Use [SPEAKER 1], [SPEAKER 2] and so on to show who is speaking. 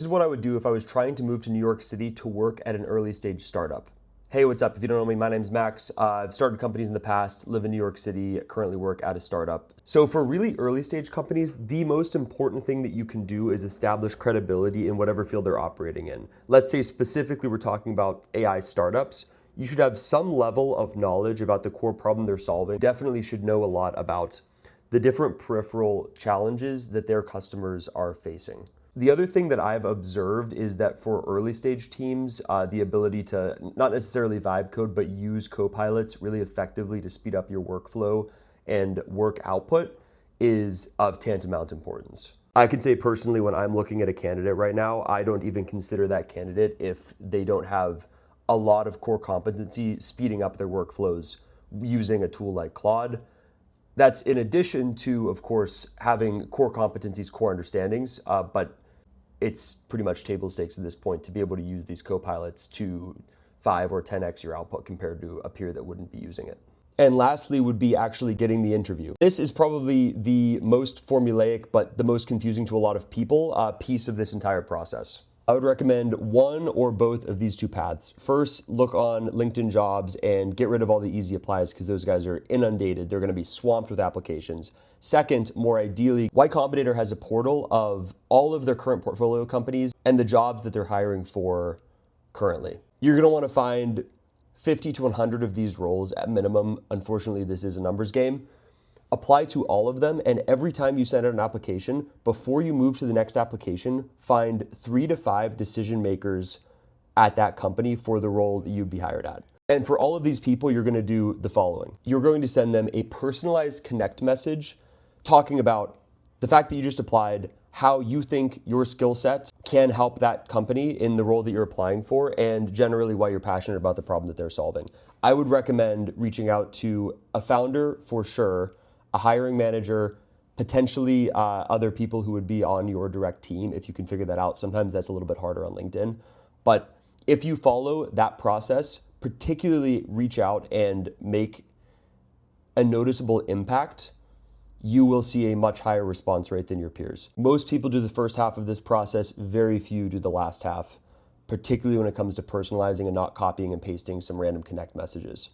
[SPEAKER 1] This is what I would do if I was trying to move to New York City to work at an early stage startup. Hey, what's up? If you don't know me, my name's Max. I've started companies in the past, live in New York City, currently work at a startup. So for really early stage companies, the most important thing that you can do is establish credibility in whatever field they're operating in. Let's say specifically we're talking about AI startups. You should have some level of knowledge about the core problem they're solving. Definitely should know a lot about the different peripheral challenges that their customers are facing. The other thing that I've observed is that for early stage teams, the ability to not necessarily vibe code, but use copilots really effectively to speed up your workflow and work output is of tantamount importance. I can say personally, when I'm looking at a candidate right now, I don't even consider that candidate if they don't have a lot of core competency speeding up their workflows using a tool like Claude. That's in addition to, of course, having core competencies, core understandings, but it's pretty much table stakes at this point to be able to use these copilots to 5 or 10x your output compared to a peer that wouldn't be using it. And lastly would be actually getting the interview. This is probably the most formulaic, but the most confusing to a lot of people, piece of this entire process. I would recommend one or both of these two paths. First, look on LinkedIn Jobs and get rid of all the easy applies because those guys are inundated. They're going to be swamped with applications. Second, more ideally, Y Combinator has a portal of all of their current portfolio companies and the jobs that they're hiring for currently. You're going to want to find 50 to 100 of these roles at minimum. Unfortunately, this is a numbers game. Apply to all of them, and every time you send out an application, before you move to the next application, find 3 to 5 decision makers at that company for the role that you'd be hired at. And for all of these people, you're going to do the following. You're going to send them a personalized connect message talking about the fact that you just applied, how you think your skill sets can help that company in the role that you're applying for, and generally why you're passionate about the problem that they're solving. I would recommend reaching out to a founder for sure, a hiring manager, potentially other people who would be on your direct team if you can figure that out. Sometimes that's a little bit harder on LinkedIn. But if you follow that process, particularly reach out and make a noticeable impact, you will see a much higher response rate than your peers. Most people do the first half of this process, very few do the last half, particularly when it comes to personalizing and not copying and pasting some random connect messages.